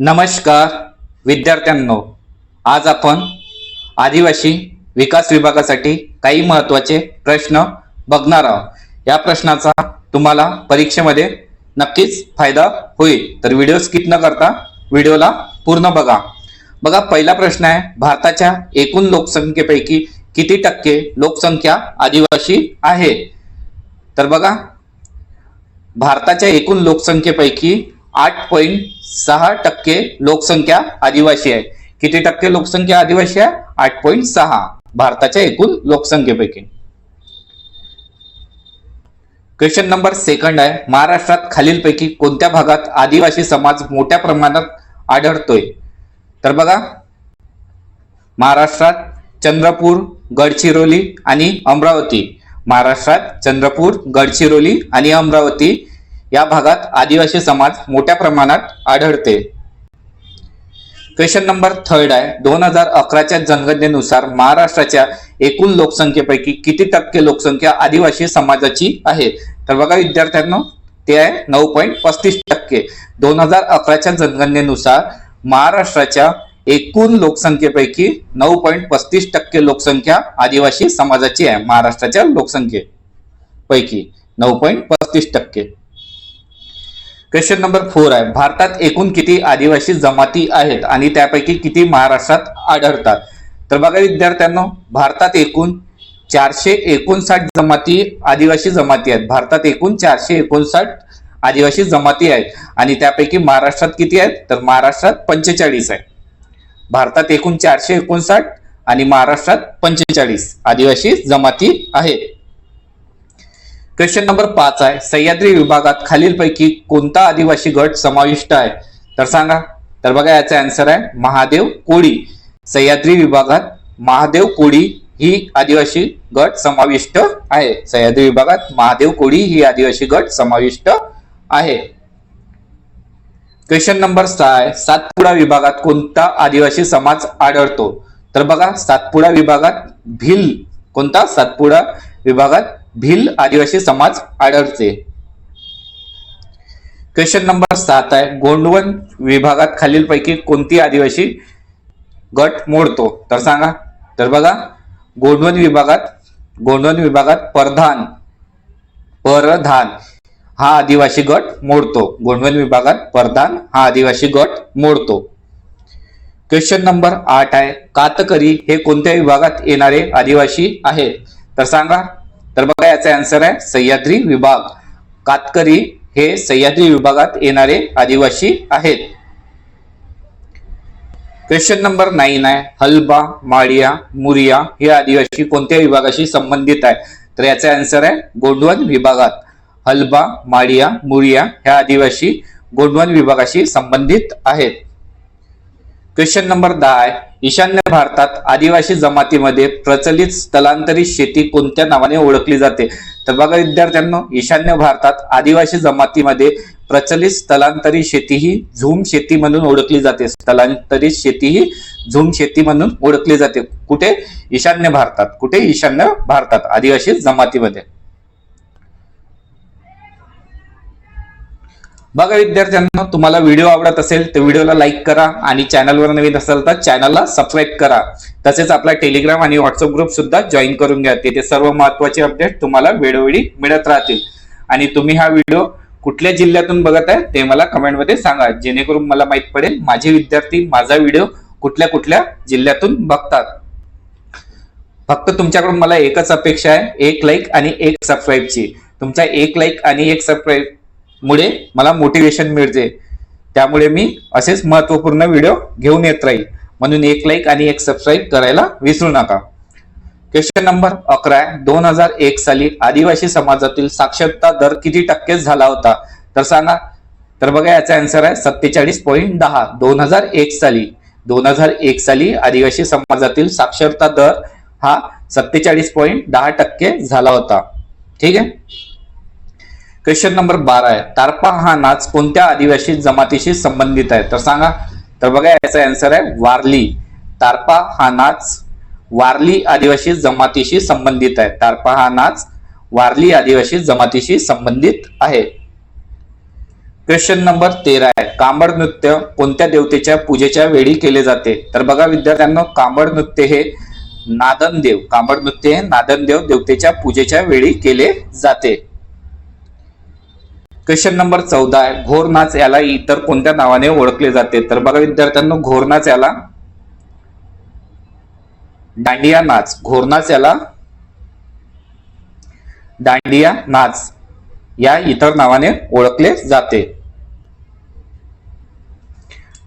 नमस्कार विद्यार्थ्यांनो, आज आपण आदिवासी विकास विभागासाठी काही महत्त्वाचे प्रश्न बघणार आहोत। या प्रश्नाचा तुम्हाला परीक्षेमध्ये नक्कीच फायदा होईल, तर व्हिडिओ स्किप न करता व्हिडिओला पूर्ण बघा। बघा, पहिला प्रश्न आहे, भारताच्या एकूण लोकसंख्येपैकी किती टक्के लोकसंख्या आदिवासी आहे? तर बघा, भारताच्या एकूण लोकसंख्येपैकी 8.6% लोकसंख्या आदिवासी आहे। किती टक्के लोकसंख्या आदिवासी आहे? 8.6 भारताच्या एकूण लोकसंख्येपैकी। क्वेश्चन नंबर सेकंड आहे, महाराष्ट्रात खालीलपैकी कोणत्या भागात आदिवासी समाज मोठ्या प्रमाणात आढळतोय? तर बघा, महाराष्ट्रात चंद्रपूर, गडचिरोली आणि अमरावती। महाराष्ट्रात चंद्रपूर, गडचिरोली आणि अमरावती या भागात आदिवासी समाज मोठ्या प्रमाणात आढळते। क्वेश्चन नंबर थर्ड आहे, 2011च्या जनगणनेनुसार महाराष्ट्राच्या एकूण लोकसंख्येपैकी किती टक्के लोकसंख्या आदिवासी समाजाची आहे? तर बघा विद्यार्थ्यांनो, ते आहे 9.35%। 2011च्या जनगणनेनुसार महाराष्ट्राच्या एकूण लोकसंख्येपैकी 9.35% लोकसंख्या आदिवासी समाजाची आहे। महाराष्ट्राच्या लोकसंख्येपैकी 9.35%। क्वेश्चन नंबर 4 आहे, भारतात एकूण किती आदिवासी जमाती आहेत आणि त्यापैकी किती महाराष्ट्रात आढळतात? तर बघा विद्यार्थ्यांनो, भारतात एकूण 459 जमाती आदिवासी जमाती आहेत। भारतात एकूण 459 आदिवासी जमाती आहेत आणि त्यापैकी महाराष्ट्रात किती आहेत? तर महाराष्ट्रात 45 आहे। भारतात एकूण 459 आणि महाराष्ट्रात 45 आदिवासी जमाती आहेत। क्वेश्चन नंबर 5 आहे, सह्याद्री विभागात खालीलपैकी कोणता आदिवासी गट समाविष्ट आहे? तर सांगा। तर बघा, याचा आन्सर आहे महादेव कोळी। सह्याद्री विभागात महादेव कोळी ही आदिवासी गट समाविष्ट आहे। सह्याद्री विभागात महादेव कोळी ही आदिवासी गट समाविष्ट आहे। क्वेश्चन नंबर 6 आहे, सातपुडा विभागात कोणता आदिवासी समाज आढळतो? तर बघा, सातपुडा विभागात भिल, कोणता? सातपुडा विभागात भिल आदिवासी समाज आढळते। क्वेश्चन नंबर 7 आहे, गोंडवन विभागात खालीलपैकी कोणती आदिवासी गट मोडतो? तर सांगा। तर बघा, गोंडवन विभागात परधान हा आदिवासी गट मोडतो। गोंडवन विभागात परधान हा आदिवासी गट मोडतो। क्वेश्चन नंबर 8 आहे, कातकरी हे कोणत्या विभागात येणारे आदिवासी आहेत? तर सांगा। तर बघा, याचा आन्सर आहे सह्याद्री विभाग। कातकरी हे सह्याद्री विभागात येणारे आदिवासी आहेत। क्वेश्चन नंबर 9 आहे, हलबा, माळिया, मुरिया हे आदिवासी कोणत्या विभागाशी संबंधित आहे? तर याचा आन्सर आहे गोंडवन विभागात। हलबा, माळिया, मुरिया ह्या आदिवासी गोंडवन विभागाशी संबंधित आहेत। क्वेश्चन नंबर 10 आहे, ईशान्य भारतात आदिवासी जमातीमध्ये प्रचलित स्थलांतरित शेती कोणत्या नावाने ओळखली जाते? तर बघा विद्यार्थ्यांनो, ईशान्य भारतात आदिवासी जमातीमध्ये प्रचलित स्थलांतरित शेती ही झूम शेती म्हणून ओळखली जाते। स्थलांतरित शेती ही झूम शेती म्हणून ओळखली जाते। कुठे? ईशान्य भारतात। कुठे? ईशान्य भारतात आदिवासी जमातीमध्ये। बघा विद्यार्थ्यांनो, तुम्हाला व्हिडिओ आवडत असेल तर व्हिडिओला लाईक करा आणि चॅनलवर नवीन असाल तर चॅनलला सबस्क्राईब करा। तसेच आपला टेलिग्राम आणि व्हॉट्सअप ग्रुप सुद्धा जॉईन करून घ्या। तिथे सर्व महत्त्वाचे अपडेट तुम्हाला वेळोवेळी मिळत राहतील। आणि तुम्ही हा व्हिडिओ कुठल्या जिल्ह्यातून बघत आहे ते मला कमेंटमध्ये सांगा, जेणेकरून मला माहित पडेल माझे विद्यार्थी माझा व्हिडिओ कुठल्या कुठल्या जिल्ह्यातून बघतात। फक्त तुमच्याकडून मला एकच अपेक्षा आहे, एक लाईक आणि एक सबस्क्राईबची। तुमच्या एक लाईक आणि एक सबस्क्राईब मुळे मला मोटिवेशन मिळते, त्यामुळे मी असेच महत्त्वपूर्ण व्हिडिओ घेऊन येत राहील। म्हणून एक लाईक आणि एक सबस्क्राईब करायला विसरू नका। क्वेश्चन नंबर 11 आहे, 2001 साली आदिवासी समाजातील साक्षरता दर किती टक्के झाला होता? तर सांगा। तर बघा, याचा आन्सर आहे 47.10। 2001 साली आदिवासी समाजातील साक्षरता दर हा 47.10% झाला होता। ठीक आहे। क्वेश्चन नंबर 12 आहे, तारपा हा नाच कोणत्या आदिवासी जमातीशी संबंधित आहे? तर सांगा। तर बघा, याचा आन्सर आहे वारली। तारपा हा नाच वारली आदिवासी जमातीशी संबंधित आहे। तारपा हा नाच वारली आदिवासी जमातीशी संबंधित आहे। क्वेश्चन नंबर 13 आहे, कांबड नृत्य कोणत्या देवतेच्या पूजेच्या वेळी केले जाते? तर बघा विद्यार्थ्यांनो, कांबड नृत्य हे नादनदेव, कांबड नृत्य हे नादनदेव देवतेच्या पूजेच्या वेळी केले जाते. क्वेश्चन नंबर 14 आहे, घोर नाच याला इतर कोणत्या नावाने ओळखले जाते? तर बघा विद्यार्थ्यांनो, घोर नाच याला दांडिया नाच, घोर नाच याला दांडिया नाच या इतर नावाने ओळखले जाते.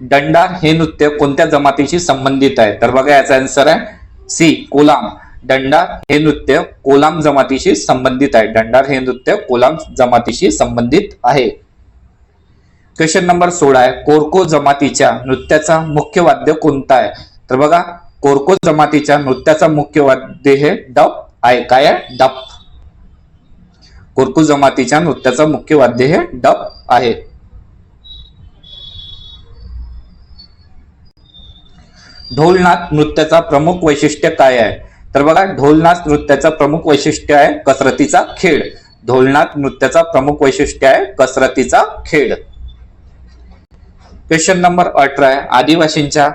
दंडार हे नृत्य कोणत्या जमातीशी संबंधित आहे? तर बघा याचा आन्सर आहे सी, कोलाम. दंडार हे नृत्य कोलाम जमातीशी संबंधित आहे. दंडार हे नृत्य कोलाम जमातीशी संबंधित आहे. क्वेश्चन नंबर 16 आहे, कोरको जमातीच्या नृत्याचा मुख्य वाद्य कोणता आहे? तर बघा कोरको जमातीच्या नृत्याचा मुख्य वाद्य हे डफ आहे. काय आहे? डफ. कोरको जमातीच्या नृत्याचा मुख्य वाद्य हे डफ आहे. ढोलनाच नृत्याचा प्रमुख वैशिष्ट्य काय आहे? तर बघा ढोलनाच नृत्याचा प्रमुख वैशिष्ट्य आहे कसरतीचा खेळ. ढोलनाच नृत्याचा प्रमुख वैशिष्ट्य आहे कसरतीचा खेळ. क्वेश्चन नंबर 18 आहे, आदिवासींच्या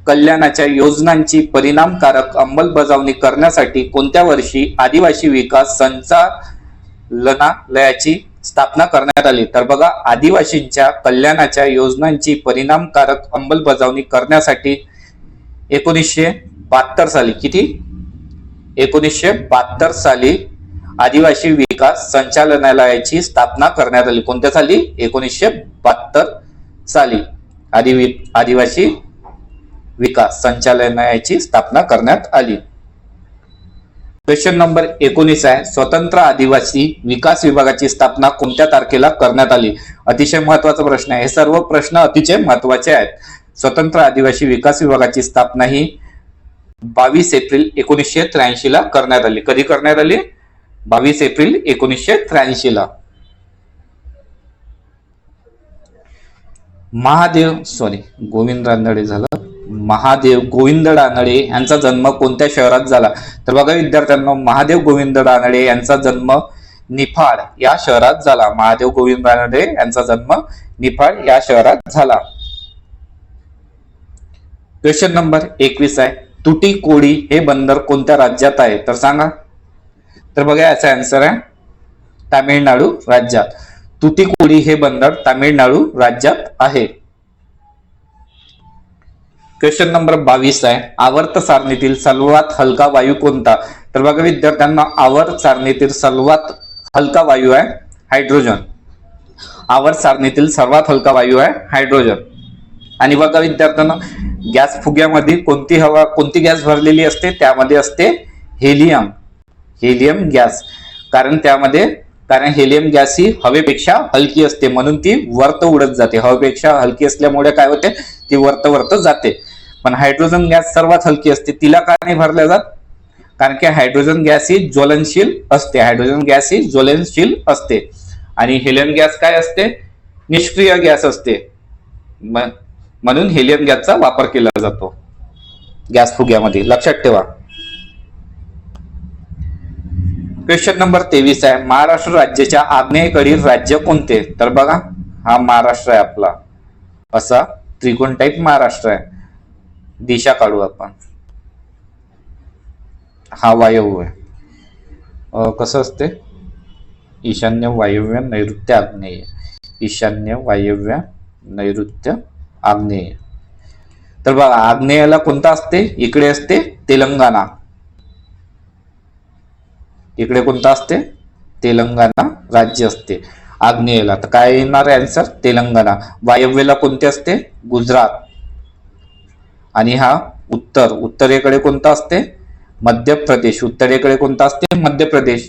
कल्याणाच्या योजनांची परिणामकारक अंमलबजावणी करण्यासाठी कोणत्या वर्षी आदिवासी विकास संचालनालयाची स्थापना करण्यात आली? तर बघा आदिवासींच्या कल्याणाच्या योजनांची परिणामकारक अंमलबजावणी करण्यासाठी 1972 साली, किती? 1972 साली आदिवासी विकास संचालनालयाची स्थापना करण्यात आली. कोणत्या साली? 1972 साली आदिवासी विकास संचालनालयाची स्थापना करण्यात आली. क्वेश्चन नंबर 19 आहे, स्वतंत्र आदिवासी विकास विभागाची स्थापना कोणत्या तारखेला करण्यात आली? अतिशय महत्वाचा प्रश्न आहे. हे सर्व प्रश्न अतिशय महत्वाचे आहेत. स्वतंत्र आदिवासी विकास विभागाची स्थापना ही 22 एप्रिल 1983 ला करण्यात आली. कधी करण्यात आली? 22 एप्रिल 1983 ला. गोविंद रानडे झाला. महादेव गोविंद रानडे यांचा जन्म कोणत्या शहरात झाला? तर बघा विद्यार्थ्यांनो, महादेव गोविंद रानडे यांचा जन्म निफाड या शहरात झाला. महादेव गोविंद रानडे यांचा जन्म निफाड या शहरात झाला. क्वेश्चन नंबर 21 आहे, तुटीकोडी हे बंदर कोणत्या राज्यात आहे? तर सांगा. तर बघा याचा आन्सर आहे तामिळनाडू राज्यात. तुतीकोडी हे बंदर तामिळनाडू राज्यात आहे. क्वेश्चन नंबर 22 आहे, आवर्त सारणीतील सर्वात हलका वायू कोणता? तर बघा विद्यार्थ्यांना, आवर्त सारणीतील सर्वात हलका वायू आहे हायड्रोजन. आवर्त सारणीतील सर्वात हलका वायू आहे हायड्रोजन. आणि बघा विद्यार्थ्यांना, गॅस फुग्यामध्ये कोणती गॅस भरलेली असते? त्यामध्ये असते हेलियम. Helium gas. कारण हेलियम गॅस ही हवेपेक्षा हलकी असते, म्हणून ती वरत उडत जाते. हवेपेक्षा हलकी असल्यामुळे काय होते? ती वरत जाते. पण हायड्रोजन गॅस सर्वात हलकी असते, तिला का नाही भरल्या जात? कारण की हायड्रोजन गॅस ही ज्वलनशील असते. हायड्रोजन गॅस ही ज्वलनशील असते. आणि हेलियम गॅस काय असते? निष्क्रिय गॅस असते. म्हणून हेलियम गॅसचा वापर केला जातो गॅस फुग्यामध्ये. लक्षात ठेवा. क्वेश्चन नंबर 23 आहे, महाराष्ट्र राज्याच्या आग्नेयेकडील राज्य कोणते? तर बघा हा महाराष्ट्र आहे आपला. असा त्रिकोण टाईप महाराष्ट्र आहे. दिशा काढू आपण. हा वायव्य आहे. कसं असते? ईशान्य, वायव्य, नैऋत्य, आग्नेय. ईशान्य, वायव्य, नैऋत्य, आग्नेय. तर बघा आग्नेयला कोणता असते? इकडे असते तेलंगणा. इकडे कोणता असते? तेलंगणा राज्य असते आग्नेयला. तर काय येणार आहे आन्सर? तेलंगणा. वायव्यला कोणते असते? गुजरात. आणि हा उत्तरेकडे कोणता असते? मध्य प्रदेश. उत्तरेकडे कोणता असते? मध्य प्रदेश.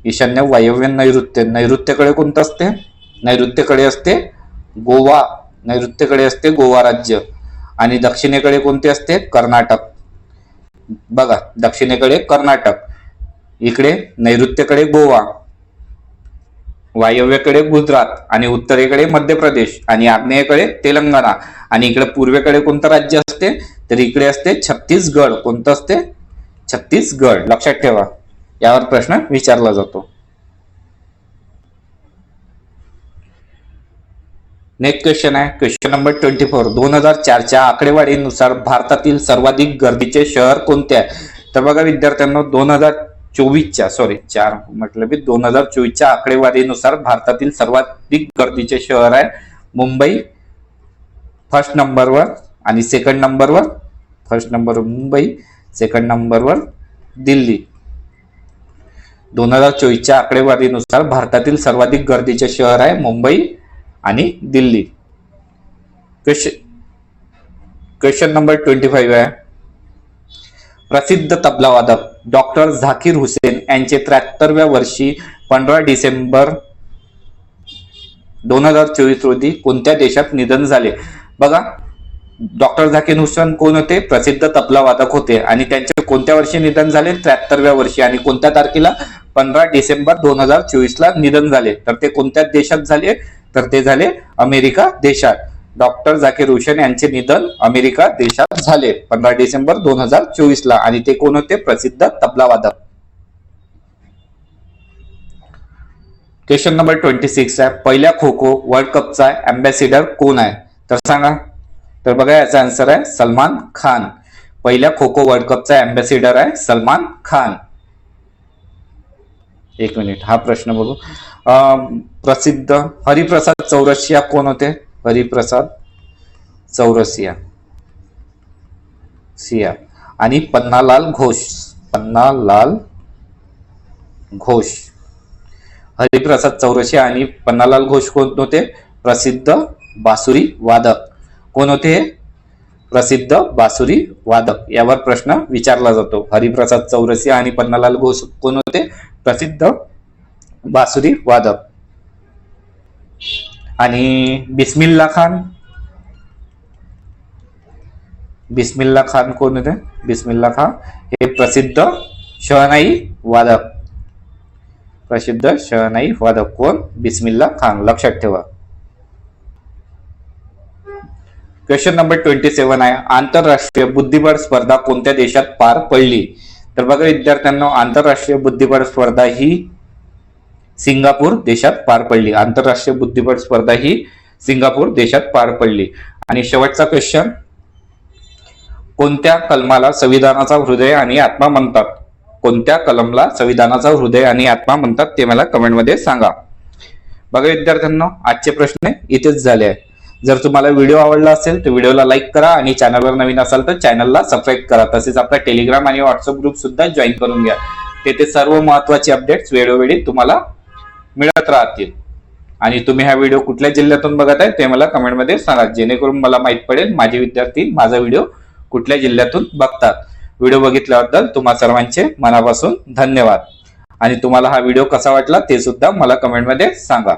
ईशान्य, वायव्य, नैऋत्य. नैऋत्येकडे कोणतं असते? नैऋत्येकडे असते गोवा. नैऋत्येकडे असते गोवा राज्य. आणि दक्षिणेकडे कोणते असते? कर्नाटक. बघा दक्षिणेकडे कर्नाटक, इकडे नैऋत्येकडे गोवा, वायव्येकडे गुजरात आणि उत्तरेकडे मध्य प्रदेश आणि आग्नेयेकडे तेलंगणा. आणि इकडे पूर्वेकडे कोणतं राज्य असते? तर इकडे असते छत्तीसगड. कोणतं असते? छत्तीसगड. लक्षात ठेवा, यावर प्रश्न विचारला जातो. नेक्स्ट क्वेश्चन आहे क्वेश्चन नंबर 24. 2004च्या आकडेवारीनुसार भारतातील सर्वाधिक गर्दीचे शहर कोणते आहे? तर बघा विद्यार्थ्यांनो, 2024च्या 2024च्या आकडेवारीनुसार भारतातील सर्वाधिक गर्दीचे शहर आहे मुंबई फर्स्ट नंबरवर, आणि सेकंड नंबरवर फर्स्ट नंबर मुंबई, सेकंड नंबरवर दिल्ली. 2024च्या आकडेवारीनुसार भारतातील सर्वाधिक गर्दीचे शहर आहे मुंबई आणि दिल्ली. क्वेश्चन नंबर 25 आहे. प्रसिद्ध तबलावादक डॉक्टर झाकीर हुसेन यांचे 73व्या वर्षी 15 डिसेंबर 2024 रोजी कोणत्या देशात निधन झाले? बघा, डॉक्टर झाकीर हुसेन कोण होते? प्रसिद्ध तबलावादक होते, आणि त्यांचे कोणत्या वर्षी निधन झाले? 73व्या वर्षी. आणि कोणत्या तारखेला? 15 डिसेंबर 2024 ला निधन झाले. तर ते कोणत्या देशात झाले? तर ते झाले अमेरिका देशात. डॉक्टर झाकीर हुसेन यांचे निधन अमेरिका देशात झाले 15 डिसेंबर 2024 ला, आणि ते कोण होते? प्रसिद्ध तबलावादक. क्वेश्चन नंबर 26 आहे. पहिल्या खो खो वर्ल्ड कपचा अँबॅसिडर कोण आहे? तर सांगा. तर बघा, याचा आन्सर आहे सलमान खान. पहिल्या खो खो वर्ल्ड कपचा अँबॅसिडर आहे सलमान खान. एक मिनिट, हा प्रश्न बघू. प्रसिद्ध हरिप्रसाद चौरसिया कोण होते? हरिप्रसाद चौरसिया आणि पन्नालाल घोष. हरिप्रसाद चौरसिया आणि पन्नालाल घोष कोण होते? प्रसिद्ध बासुरी वादक. कोण होते? प्रसिद्ध बासुरी वादक. यावर प्रश्न विचारला जातो. हरिप्रसाद चौरसिया आणि पन्नालाल घोष कोण होते? प्रसिद्ध बासुरी वादक. आणि बिस्मिल्ला खान कोण होते? बिस्मिल्ला खान हे प्रसिद्ध शहनाई वादक. कोण? बिस्मिल्ला खान. लक्षात ठेवा. क्वेश्चन नंबर 27 आहे. आंतरराष्ट्रीय बुद्धिबळ स्पर्धा कोणत्या देशात पार पडली? तर बघा विद्यार्थ्यांनो, आंतरराष्ट्रीय बुद्धिबळ स्पर्धा ही सिंगापूर देशात पार पडली. आंतरराष्ट्रीय बुद्धिबळ स्पर्धा ही सिंगापूर देशात पार पडली. आणि शेवटचा क्वेश्चन, कोणत्या कलमाला संविधानाचा हृदय आणि आत्मा म्हणतात? कोणत्या कलमला संविधानाचा हृदय आणि आत्मा म्हणतात ते मला कमेंट मध्ये सांगा. बघा विद्यार्थ्यांनो, आजचे प्रश्न इथेच झाले आहे. जर तुम्हाला व्हिडिओ आवडला असेल तर व्हिडिओला लाईक करा, आणि चॅनलवर नवीन असाल तर चॅनलला सबस्क्राईब करा. तसेच आपला टेलिग्राम आणि व्हॉट्सअप ग्रुप सुद्धा जॉईन करून घ्या. तेथे सर्व महत्त्वाचे अपडेट्स वेळोवेळी तुम्हाला मिळत राहतील. आणि तुम्ही हा व्हिडिओ कुठल्या जिल्ह्यातून बघत आहे ते मला कमेंट मध्ये सांगा, जेणेकरून मला माहित पडेल माझे विद्यार्थी माझा व्हिडिओ कुठल्या जिल्ह्यातून बघतात. व्हिडिओ बघितल्याबद्दल तुम्हा सर्वांचे मनापासून धन्यवाद. आणि तुम्हाला हा व्हिडिओ कसा वाटला ते सुद्धा मला कमेंट मध्ये सांगा.